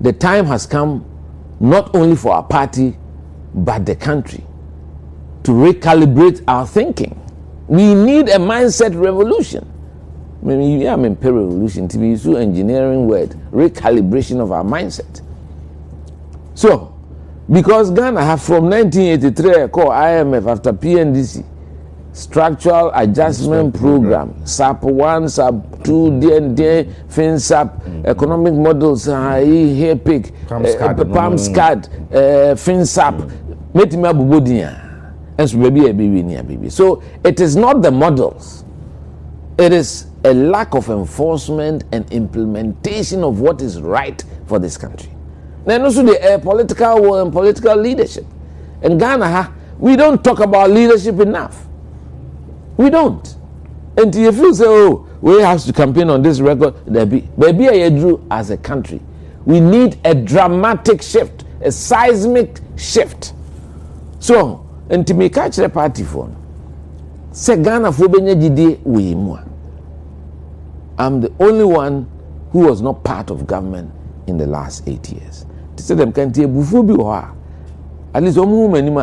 the time has come not only for our party but the country to recalibrate our thinking. We need a mindset revolution. I mean, yeah, I'm in revolution to be used engineering word, recalibration of our mindset. So, because Ghana have from 1983 called IMF after PNDC, Structural Adjustment Program, SAP 1, SAP 2, DND, FinSAP, Economic Models, HEPIC, PAMSCAD, FinSAP, Metima Bubudia. So it is not the models, it is a lack of enforcement and implementation of what is right for this country. Then also the political will and political leadership. In Ghana, we don't talk about leadership enough. We don't. And if you say, oh, we have to campaign on this record, maybe I drew as a country. We need a dramatic shift, a seismic shift. So, and to make catch the party phone, say Ghana for Benyajide we moi. I'm the only one who was not part of government in the last 8 years. To say them can't hear before be at least one woman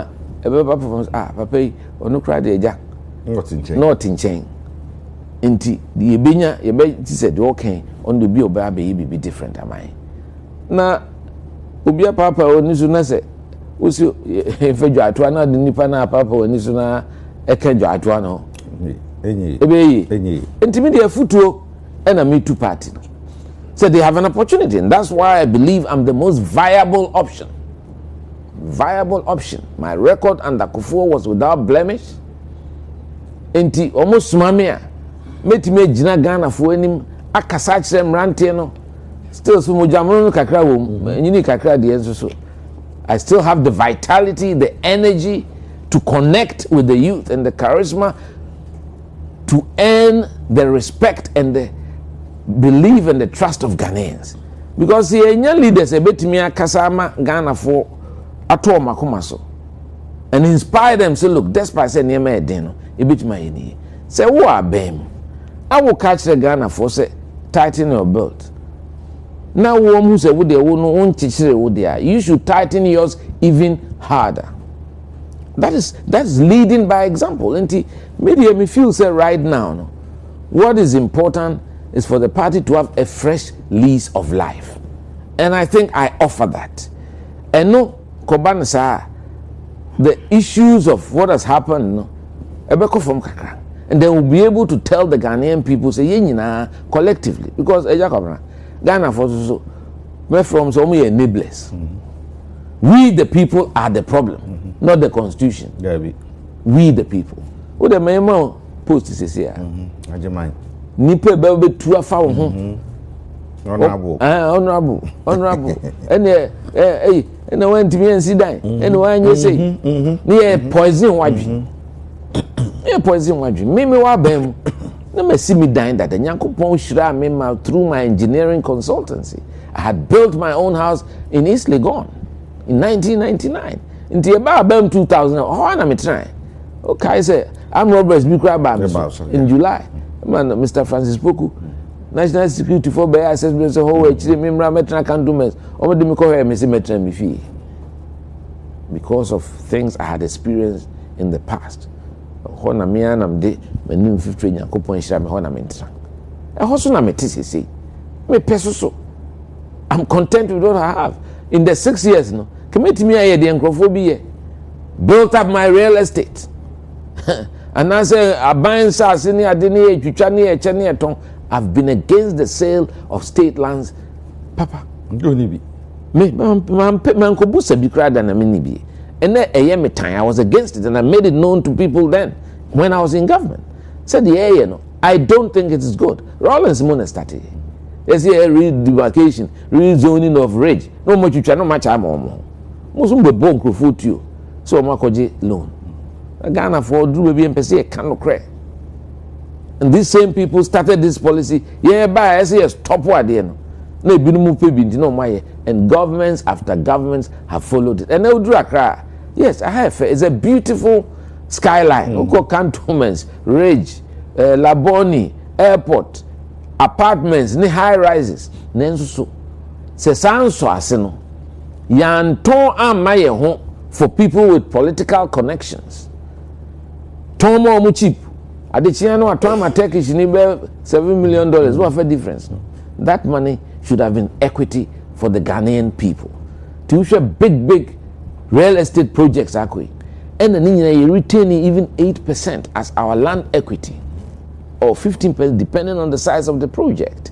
performance papa no cry the jack not in chain. Inti the Ebenya yebe said okay on the be oba be different am I. Na obia papa oni so na say usi efejo atwa na de nipa na papa oni so na ekejo atwa no enyi intimi de futuo and a Me Too party. So they have an opportunity, and that's why I believe I'm the most viable option. Viable option. My record under Kufuor was without blemish. Enti almost sumamia. Meti me jina Ghana for enim akasach them rante no. Still so mojamono kakra wom. Nyini kakra de enso so. I still have the vitality, the energy to connect with the youth and the charisma to earn the respect and the believe and the trust of Ghanaians. Because the young leaders a bit me kasama Ghana for ato makoma so and inspire them say look despite say near me den a bit my ni say who are bem I will catch the Ghana for say tighten your belt. Now who say would they won't teach you should tighten yours even harder. That's leading by example. And maybe me feel say right now no, what is important is for the party to have a fresh lease of life. And I think I offer that. And no, Kwabena sir, the issues of what has happened, no, ebeko from kakra. And they will be able to tell the Ghanaian people, say, yenyina collectively. Because, Ghana for so, we're from so many enablers. We, the people, are the problem, not the constitution. We, the people. What the memo post is here. Nipe bebe tu afa wo ho honorable ene wan timi ensi dan ene wan nye sei ne poison wadwi me wa bam na me see me dan that Nyankopon hira me ma through my engineering consultancy. I had built my own house in East Legon in 1999 inti e ba bam 2000 ho na me try okay say I'm Roberts Bikra bam in July. Man, Mr. Francis Poku, National Security for Bay Assessment, so whole Mimra Metra can do mess. Over the Miko Metra Mifi. Because of things I had experienced in the past. Hona Mian am de, Menim 50 Yakopon Sham Hona Mentra. A Hosuna Metisi, me peso. I'm content with what I have. In the 6 years, no, commit me a the Encrophobia. Built up my real estate. And I say, I've been against the sale of state lands. Papa, me, I was against it and I made it known to people then when I was in government. Said, yeah, you know, I don't think it is good. Rollins Mona started. Yes, yeah, redemarcation, rezoning of rage. No much you try, no much I'm on. Most be bonk food to you. So, Makoji loan. Ghana for Drew baby and Pessie cannot cry. And these same people started this policy. Yeah, by I say stop what they know. No, and governments after governments have followed it. And they will do a cry. Yes, I have. It's a beautiful skyline. Cantonments, Rage, Laboni, airport, apartments, high rises. So Se sanso aseno. Yanton amaye ho for people with political connections. Tomo mu cheap. Adechia no atoma Turkish ni be $7 million. What a difference? No? That money should have been equity for the Ghanaian people. To issue big real estate projects akwe. And then you retain even 8% as our land equity, or 15% depending on the size of the project.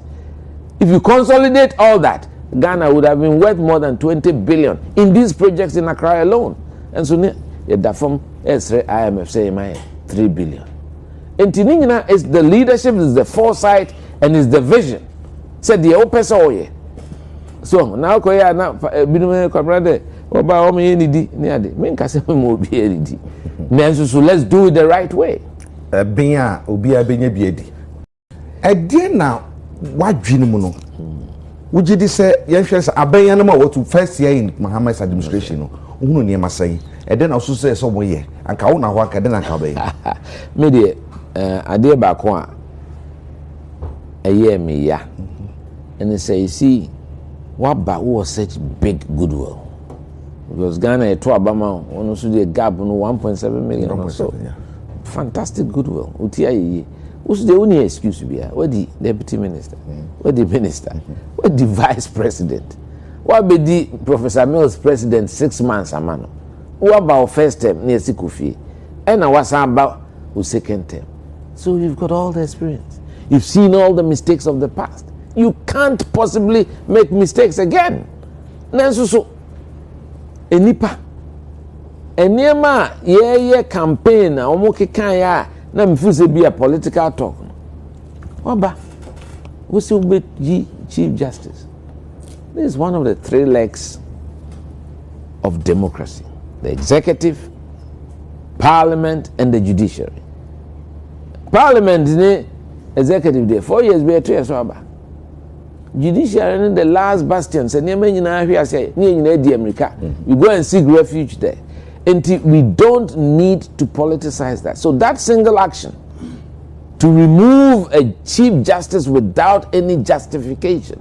If you consolidate all that, Ghana would have been worth more than 20 billion in these projects in Accra alone. And so the from IMF say 3 billion. And Tinina is the leadership, is the foresight, and is the vision. Said the open soil. So now Koya now Binume Kwabena oba o me nidi ni ade me nka se mo obi eridi nanso so let's do it the right way ben a obi a benya bi edi e na wadwini mu no wugidi se ye hwe se abenya no ma what first year in Muhammad's administration no hunu ne masai e na so se so mo ye anka wo na ho aka de na anka ben me de ade ba ko a eye me ya and say you see what ba was such big goodwill. Because Ghana to Obama on the gap no 1.7 million or so. Yeah. Fantastic goodwill. Utia who's the only excuse to be here? What the deputy minister? What the minister? What the vice president? What be the Professor Mills president 6 months a man? What about first term near Sikufi? And what's about second term? So you've got all the experience. You've seen all the mistakes of the past. You can't possibly make mistakes again. So enipa eniema ye campaign na omo kekan ya na mfu se be a political talk oba we still be chief justice. This is one of the 3 legs of democracy: the executive, parliament, and the judiciary. Parliament is executive there 4 years be 2 years oba. Judiciary is the last bastion. You go and seek refuge there. And we don't need to politicize that. So that single action to remove a chief justice without any justification,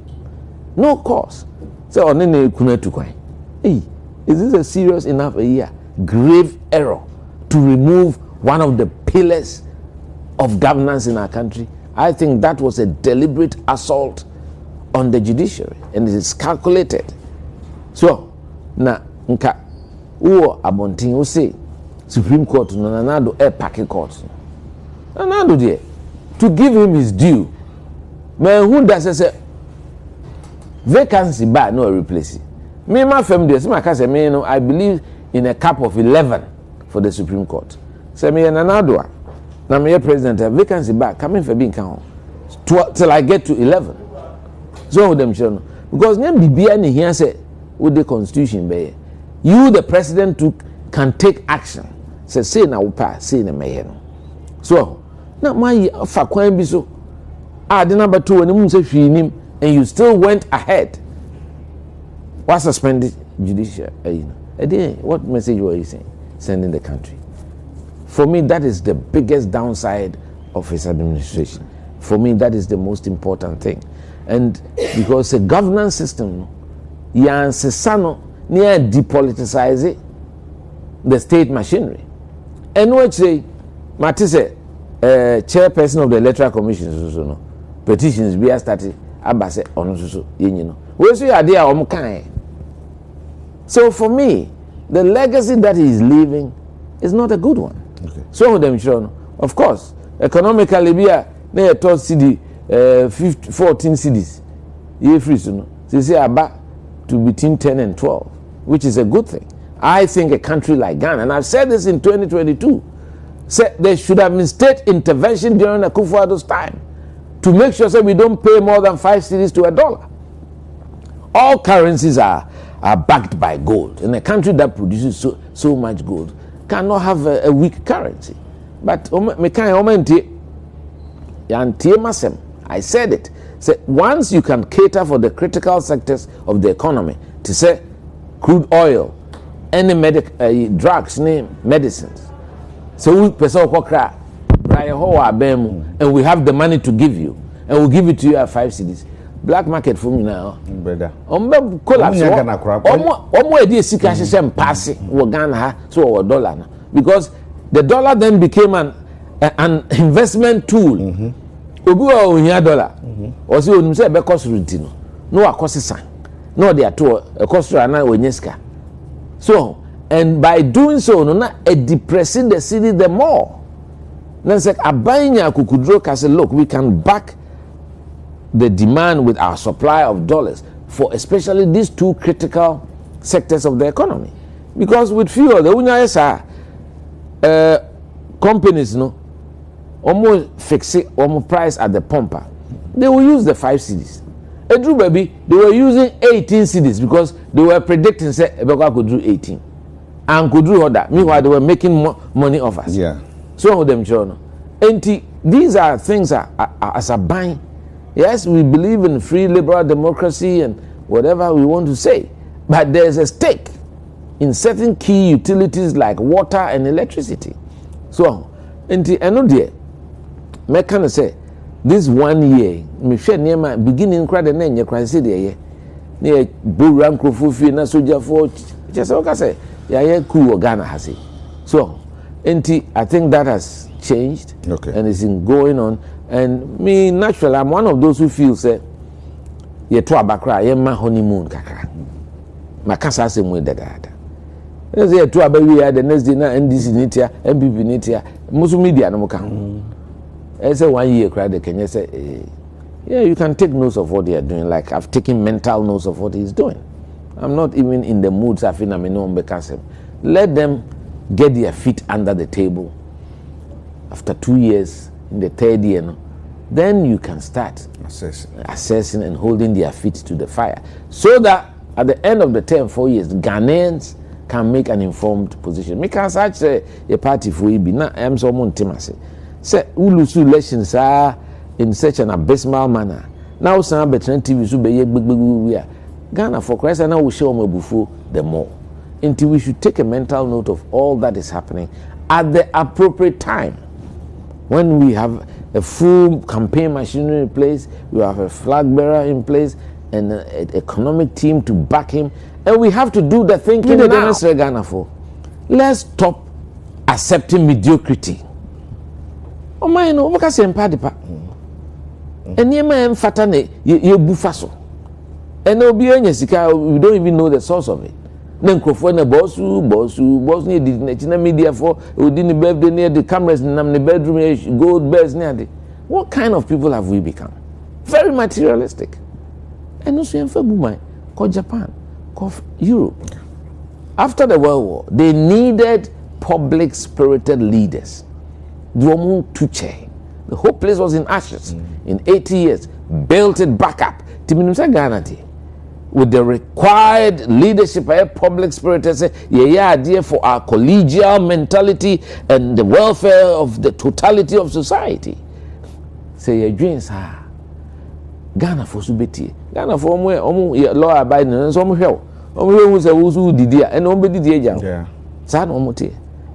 no cause. So hey, is this a serious enough grave error to remove one of the pillars of governance in our country? I think that was a deliberate assault on the judiciary, and it is calculated. So na nka wo abontin wo say Supreme Court no nanado packing court nanado there to give him his due. Man who does say vacancy bar no replace it. Me my family say my say me no I believe in a cap of 11 for the Supreme Court. Say me nanado na me president vacancy bar coming for being count till I get to 11. So them children, because name Bibia ni here say with the constitution be you the president can take action. Say na upa say na me no. So na my fa kwan bi so the number 2 when you say hwinim and you still went ahead. What suspended judiciary? What message were you saying? Sending the country. For me, that is the biggest downside of his administration. For me, that is the most important thing. And because a governance system, near depoliticize the state machinery. And what say, Matisse, chairperson of the electoral commission, petitions be started. Abase onosusu yenyino. We say idea omkan. So for me, the legacy that he is leaving is not a good one. Okay. So them sure, of course, economically we are near third city 14 cities. Ye free so they say about to between 10 and 12, which is a good thing. I think a country like Ghana, and I've said this in 2022, said there should have been state intervention during Akufo-Addo's time to make sure that we don't pay more than 5 cedis to $1. All currencies are backed by gold, and a country that produces so much gold cannot have a weak currency. But I said it. So once you can cater for the critical sectors of the economy, to say crude oil, any drugs, medicines. So we and we have the money to give you, and we'll give it to you at 5 cedis. black market for me now. Brother. Collapse. Edi sika hye mpasse wo Ghana ha so wo dollar na. Because the dollar then became an investment tool. Obi wa ohia dollar. O se onum se be cost renti no. No akosesa. No dey ato e cost na onyeska. So, and by doing so no na depressing the city the more. Then say abanya kukudro ka say look, we can back the demand with our supply of dollars for especially these two critical sectors of the economy. Because with fuel, the unya companies no almost fix it, almost price at the pumper. They will use the 5 cedis. Edru baby, they were using 18 cedis because they were predicting say Ebeka could do 18 and could do other. Meanwhile, they were making more money off us. Yeah. Some of them sure no. And these are things as a buying. Yes, we believe in free liberal democracy and whatever we want to say, but there's a stake in certain key utilities like water and electricity. So, and I know there, me can say this 1 year, me share near my beginning crowd and then you can see there, near Buran Krofufi na soldier for just like I say, yeah, cool Ghana has it. So, and I think that has changed, and it's in going on. And me, naturally, I'm one of those who feel say, "Ye to abakra, ye ma honeymoon kakra." Ma kasa se mu dada. Say ye to abawi the next day na NDC nitia, MPP nitia, musu media no ka. I say 1 year cry the Kenya say, yeah, you can take notes of what they are doing. Like I've taken mental notes of what he's doing. I'm not even in the mood. I feel I'm no let them get their feet under the table. After 2 years, in the 3rd year, no, then you can start assessing and holding their feet to the fire, so that at the end of the term, 4 years, Ghanaians can make an informed position. Me can such a party for be na am so mon timase. Say ulusu elections are in such an abysmal manner. Now some betran TV so be we are Ghana for Christ and now we show before the more. Until we should take a mental note of all that is happening at the appropriate time. When we have a full campaign machinery in place, we have a flag bearer in place, and an economic team to back him, and we have to do the thinking now. Ghana for. Let's stop accepting mediocrity. Oh my no, because I'm padipa. And you may fatane you bufaso. And no be any sika, we don't even know the source of it. Then Crawford na boss near the media for within the birthday near the cameras in the bedroom gold bears near the. What kind of people have we become? Very materialistic. And also in February, called Japan, called Europe. After the World War, they needed public spirited leaders. The whole place was in ashes. In 80 years, built it back up. With the required leadership, a public spirit, say, yeah, idea for our collegial mentality and the welfare of the totality of society. Say, your dreams are Ghana for subiti. Ghana for law abiding and some help. Who say, who did it? And nobody did it. Yeah. Sad omote.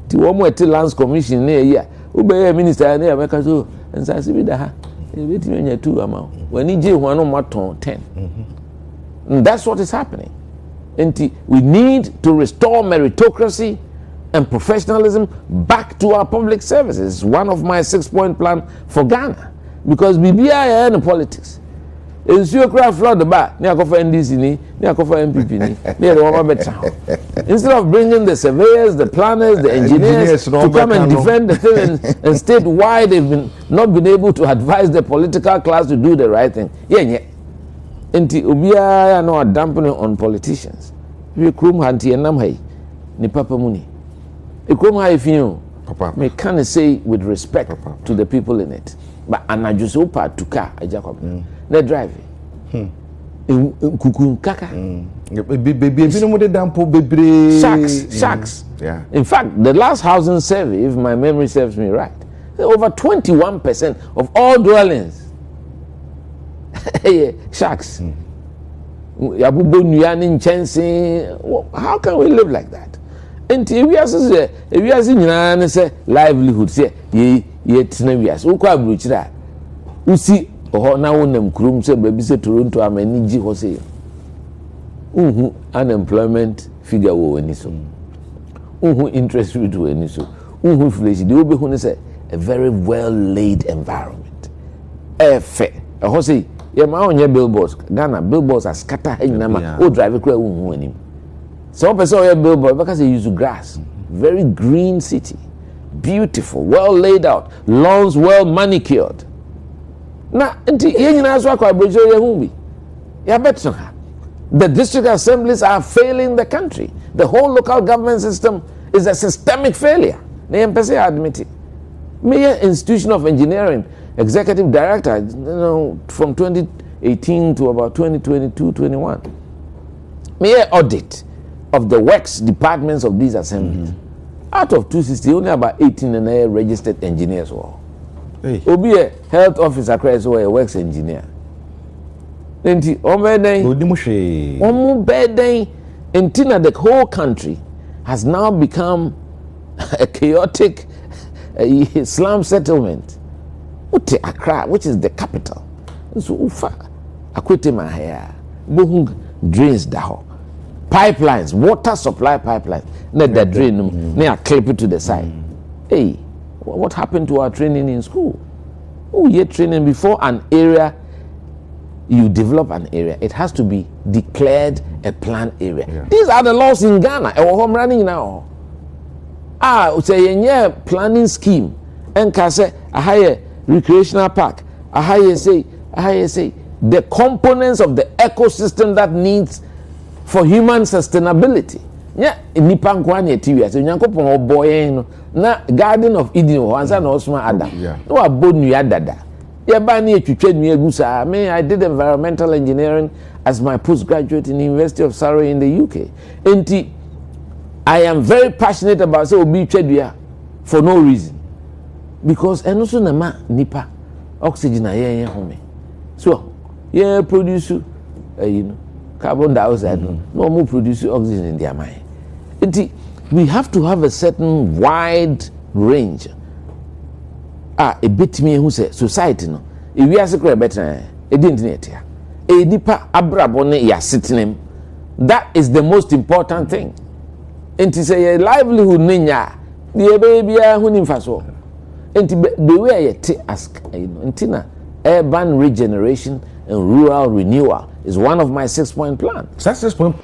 The one till lands commission near here. Who be a minister near Mekazo and Sassibida. You 2 amount. When he did 1 on 10. And that's what is happening. And we need to restore meritocracy and professionalism back to our public services. It's one of my 6-point plan for Ghana. Because BBI and politics. Instead of bringing the surveyors, the planners, the engineers to come and defend the thing and state why they've not been able to advise the political class to do the right thing. Yeah. Enti obiara no dampening on politicians. We krum hanti enam hai ni papa muni. E krum hai fio. Papa. Me can say with respect to the people in it. But anajuso pa tuka Agyapong. Na drive. Kukun kaka. Baby no mo de dampo bebre. Sharks. Yeah. In fact, the last housing survey, if my memory serves me right, over 21% of all dwellings sharks. How can we live like that? And if we are saying livelihood, say ye tena we as ukwa bruchira. Usi Oho na wonam kurom se baby se Toronto amani gi ho se. Unemployment figure wo ani so. Interest rate wo ani so. Inflation. The obi hu ne say a very well laid environment. Efe. Ho say ye ma onye billboards. Ghana billboards are scatter anyina ma o drive kura hu anim. So person oye billboard because they use grass. Very green city. Beautiful, well laid out, lawns well manicured. Na nti ye nyina so akwa brojo ye hu bi. Ya beto ha. The district assemblies are failing the country. The whole local government system is a systemic failure. They admit it. Mayor Institution of Engineering, Executive Director, from 2018 to about 2022-21. Mayor Audit of the works departments of these assemblies. Out of 260, only about 18 and a registered engineers were. Obi a health officer, or a works engineer. Enti the whole country has now become a chaotic slum settlement. Uti Accra, which is the capital. So ufa akwete mahaya bohung drains daho. Pipelines, water supply pipelines. Let that drain they are clip it to the side. Hey, what happened to our training in school? Oh, yeah, training before an area. You develop an area, it has to be declared a planned area. Yeah. These are the laws in Ghana. Home running now. Say a planning scheme. And can say a higher recreational park. A higher say the components of the ecosystem that needs for human sustainability. Yeah, nipa nkwane TV. So nyankopon oboye na Garden of Eden wansa na Osman Adam. No abonu ya dada. I did environmental engineering as my postgraduate in the University of Surrey in the UK. And I am very passionate about say for no reason. Because enoso nama nipa oxygen na home. So produce carbon dioxide no more produce oxygen in their mind. And we have to have a certain wide range. A bit me who say society no if we are secret better e didn't net ya e nipa abrabo ne ya sitinem. That is the most important thing. And to say a livelihood ninya the baby who nimfa so and the way you ask ntina urban regeneration and rural renewal is one of my 6-point plan. 6-point